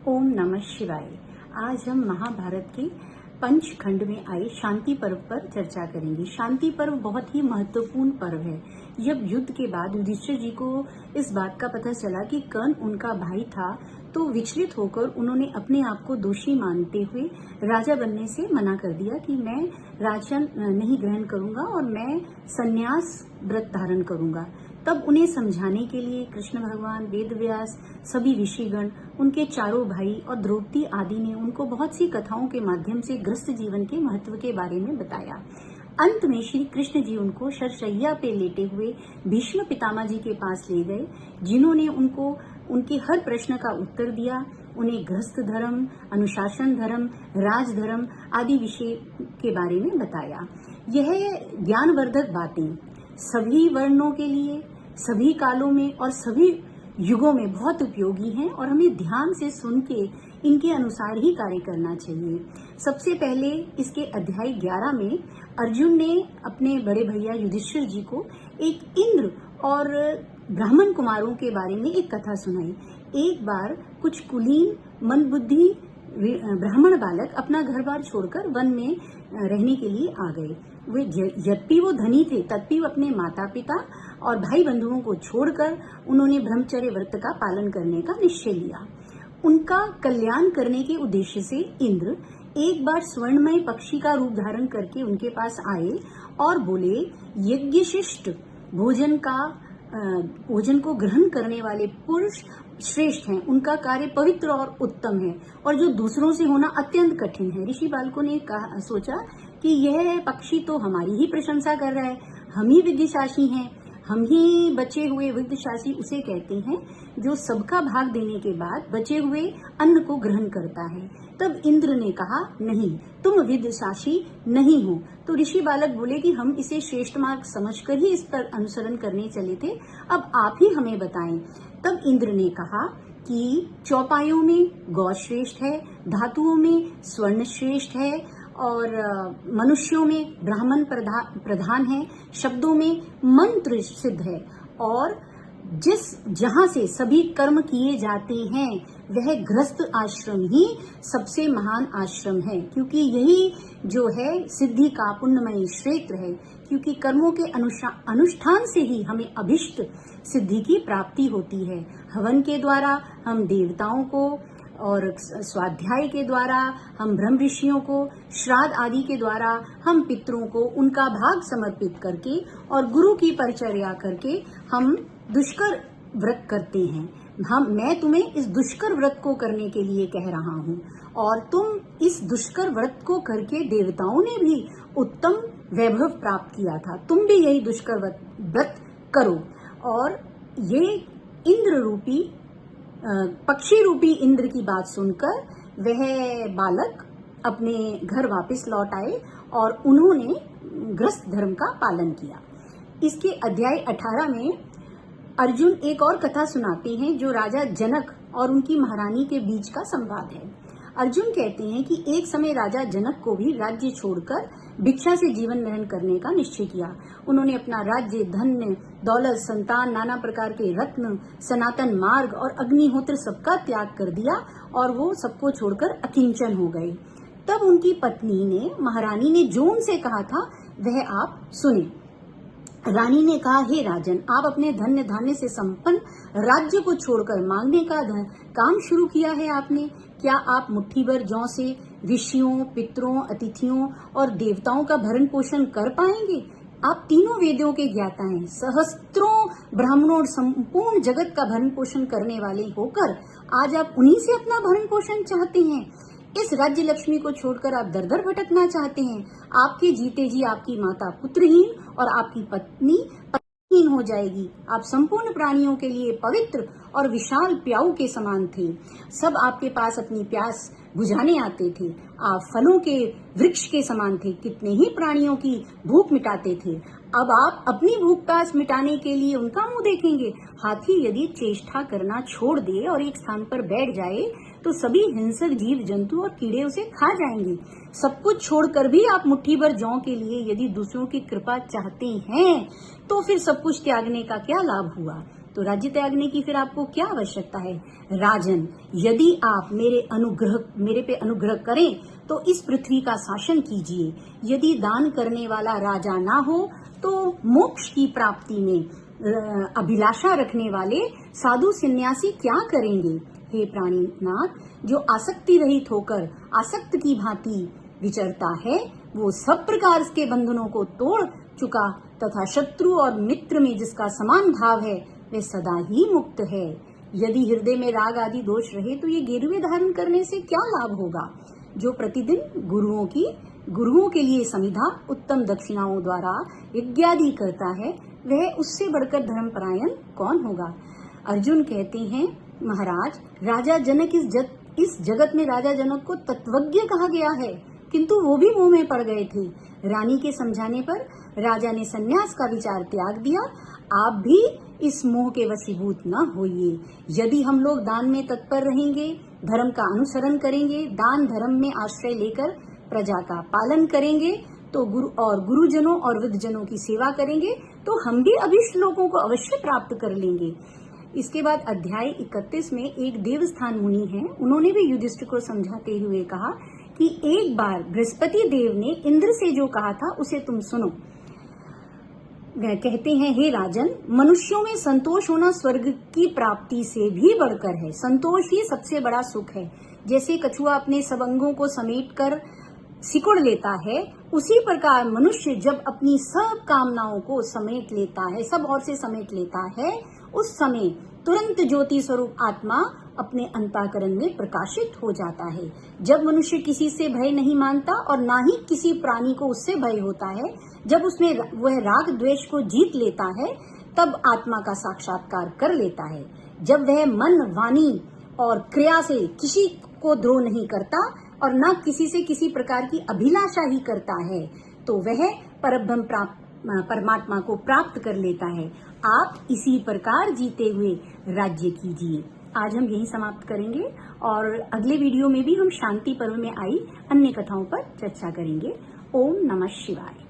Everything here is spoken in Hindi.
ओम नमः शिवाय। आज हम महाभारत के पंचखंड में आए शांति पर्व पर चर्चा करेंगे। शांति पर्व बहुत ही महत्वपूर्ण पर्व है। जब युद्ध के बाद युधिष्ठिर जी को इस बात का पता चला कि कर्ण उनका भाई था, तो विचलित होकर उन्होंने अपने आप को दोषी मानते हुए राजा बनने से मना कर दिया कि मैं राजन नहीं ग्रहण करूंगा और मैं संन्यास व्रत धारण करूंगा। तब उन्हें समझाने के लिए कृष्ण भगवान, वेदव्यास, सभी ऋषिगण, उनके चारों भाई और द्रौपदी आदि ने उनको बहुत सी कथाओं के माध्यम से गृहस्थ जीवन के महत्व के बारे में बताया। अंत में श्री कृष्ण जी उनको शरशैया पे लेटे हुए भीष्म पितामह जी के पास ले गए, जिन्होंने उनको उनके हर प्रश्न का उत्तर दिया। उन्हें गृहस्थ धर्म, अनुशासन धर्म, राजधर्म आदि विषय के बारे में बताया। यह ज्ञानवर्धक बातें सभी वर्णों के लिए, सभी कालों में और सभी युगों में बहुत उपयोगी हैं और हमें ध्यान से सुन के इनके अनुसार ही कार्य करना चाहिए। सबसे पहले इसके अध्याय 11 में अर्जुन ने अपने बड़े भैया युधिष्ठिर जी को एक इंद्र और ब्राह्मण कुमारों के बारे में एक कथा सुनाई। एक बार कुछ कुलीन मंदबुद्धि ब्राह्मण बालक अपना घर बार छोड़कर वन में रहने के लिए आ गए। वे यद्यपि वो धनी थे, तथापि अपने माता पिता और भाई बंधुओं को छोड़कर उन्होंने ब्रह्मचर्य व्रत का पालन करने का निश्चय लिया। उनका कल्याण करने के उद्देश्य से इंद्र एक बार स्वर्णमय पक्षी का रूप धारण करके उनके पास आए और बोले, यज्ञशिष्ट भोजन को ग्रहण करने वाले पुरुष श्रेष्ठ हैं, उनका कार्य पवित्र और उत्तम है और जो दूसरों से होना अत्यंत कठिन है। ऋषि बालकों ने सोचा कि यह पक्षी तो हमारी ही प्रशंसा कर रहा है, हम ही विद्याशाली हैं, हम ही बचे हुए विद्याशाली उसे कहते हैं जो सबका भाग देने के बाद बचे हुए अन्न को ग्रहण करता है। तब इंद्र ने कहा, नहीं, तुम विद्याशाली नहीं हो। तो ऋषि बालक बोले कि हम इसे श्रेष्ठ मार्ग समझकर ही इस पर अनुसरण करने चले थे, अब आप ही हमें बताएं। तब इंद्र ने कहा कि चौपायों में गौ श्रेष्ठ है, धातुओं में स्वर्ण श्रेष्ठ है और मनुष्यों में ब्राह्मण प्रधान है, शब्दों में मंत्र सिद्ध है और जहां से सभी कर्म किए जाते हैं वह गृहस्थ आश्रम ही सबसे महान आश्रम है, क्योंकि यही जो है सिद्धि का पुण्यमय क्षेत्र है। क्योंकि कर्मों के अनुष्ठान से ही हमें अभिष्ट सिद्धि की प्राप्ति होती है। हवन के द्वारा हम देवताओं को और स्वाध्याय के द्वारा हम ब्रह्म ऋषियों को, श्राद्ध आदि के द्वारा हम पितरों को उनका भाग समर्पित करके और गुरु की परिचर्या करके हम दुष्कर व्रत करते हैं। मैं तुम्हें इस दुष्कर व्रत को करने के लिए कह रहा हूँ और तुम इस दुष्कर व्रत को करके देवताओं ने भी उत्तम वैभव प्राप्त किया था, तुम भी यही दुष्कर व्रत करो। और ये इंद्र रूपी पक्षी रूपी इंद्र की बात सुनकर वह बालक अपने घर वापस लौट आए और उन्होंने गृहस्थ धर्म का पालन किया। इसके अध्याय 18 में अर्जुन एक और कथा सुनाते हैं जो राजा जनक और उनकी महारानी के बीच का संवाद है। अर्जुन कहते हैं कि एक समय राजा जनक को भी राज्य छोड़कर भिक्षा से जीवन निर्वाह करने का निश्चय किया। उन्होंने अपना राज्य, धन, दौलत, संतान, नाना प्रकार के रत्न, सनातन मार्ग और अग्निहोत्र सबका त्याग कर दिया और वो सबको छोड़कर अकिंचन हो गए। तब उनकी पत्नी ने, महारानी ने जो उनसे कहा था वह आप सुने। रानी ने कहा, हे राजन, आप अपने धन्य धान्य से संपन्न राज्य को छोड़कर मांगने का काम शुरू किया है आपने। क्या आप मुट्ठी भर जौ से ऋषियों, पितरों, अतिथियों और देवताओं का भरण पोषण कर पाएंगे? आप तीनों वेदों के ज्ञाता हैं, सहस्त्रों ब्राह्मणों और संपूर्ण जगत का भरण पोषण करने वाले होकर आज आप उन्हीं से अपना भरण पोषण चाहते हैं। इस राज्य लक्ष्मी को छोड़कर आप दर दर भटकना चाहते हैं। आपके जीते जी आपकी माता पुत्रहीन और आपकी पत्नी पत्नीहीन हो जाएगी। आप संपूर्ण प्राणियों के लिए पवित्र और विशाल प्याऊ के समान थे। सब आपके पास अपनी प्यास बुझाने आते थे। आप फलों के वृक्ष के समान थे, कितने ही प्राणियों की भूख मिटाते थे। अब आप अपनी भूख प्यास मिटाने के लिए उनका मुंह देखेंगे। हाथी यदि चेष्टा करना छोड़ दे और एक स्थान पर बैठ जाए तो सभी हिंसक जीव जंतु और कीड़े उसे खा जाएंगे। सब कुछ छोड़कर भी आप मुट्ठी भर जौ के लिए यदि दूसरों की कृपा चाहते हैं तो फिर सब कुछ त्यागने का क्या लाभ हुआ? तो राज्य त्यागने की फिर आपको क्या आवश्यकता है? राजन, यदि आप मेरे पे अनुग्रह करें तो इस पृथ्वी का शासन कीजिए। यदि दान करने वाला राजा ना हो तो मोक्ष की प्राप्ति में अभिलाषा रखने वाले साधु सन्यासी क्या करेंगे? हे प्राणीनाथ, जो आसक्ति रहित होकर आसक्त की भांति विचरता है वो सब प्रकार के बंधनों को तोड़ चुका तथा शत्रु और मित्र में जिसका समान भाव है वह सदा ही मुक्त है। यदि हृदय में राग आदि दोष रहे तो ये गेरुए धारण करने से क्या लाभ होगा? जो प्रतिदिन गुरुओं के लिए समिधा उत्तम दक्षिणाओं द्वारा यज्ञादि करता है वह उससे बढ़कर धर्मपरायण कौन होगा? अर्जुन कहते हैं, महाराज, राजा जनक इस जगत में राजा जनक को तत्वज्ञ कहा गया है, किंतु वो भी मोह में पड़ गए थे। रानी के समझाने पर राजा ने सन्यास का विचार त्याग दिया। आप भी इस मोह के वशीभूत न होइए। यदि हम लोग दान में तत्पर रहेंगे, धर्म का अनुसरण करेंगे, दान धर्म में आश्रय लेकर प्रजा का पालन करेंगे तो गुरुजनों और वृद्धजनों की सेवा करेंगे तो हम भी अभिष्ट लोगों को अवश्य प्राप्त कर लेंगे। इसके बाद अध्याय 31 में एक देवस्थान मुनि हैं, उन्होंने भी युधिष्ठिर को समझाते हुए कहा कि एक बार बृहस्पति देव ने इंद्र से जो कहा था उसे तुम सुनो। वह कहते हैं, हे राजन, मनुष्यों में संतोष होना स्वर्ग की प्राप्ति से भी बढ़कर है। संतोष ही सबसे बड़ा सुख है। जैसे कछुआ अपने सब अंगों को समेटकर सिकुड़ लेता है, उसी प्रकार मनुष्य जब अपनी सब कामनाओं को समेट लेता है, सब ओर से समेट लेता है, उस समय तुरंत ज्योति स्वरूप आत्मा अपने अंतःकरण में प्रकाशित हो जाता है। जब मनुष्य किसी से भय नहीं मानता और ना ही किसी प्राणी को उससे भय होता है, जब उसमें वह राग द्वेष को जीत लेता है, तब आत्मा का साक्षात्कार कर लेता है। जब वह मन, वाणी और क्रिया से किसी को द्रोह नहीं करता और न किसी से किसी प्रकार की अभिलाषा ही करता है, तो वह परमात्मा को प्राप्त कर लेता है। आप इसी प्रकार जीते हुए राज्य कीजिए। आज हम यही समाप्त करेंगे और अगले वीडियो में भी हम शांति पर्व में आई अन्य कथाओं पर चर्चा करेंगे। ओम नमः शिवाय।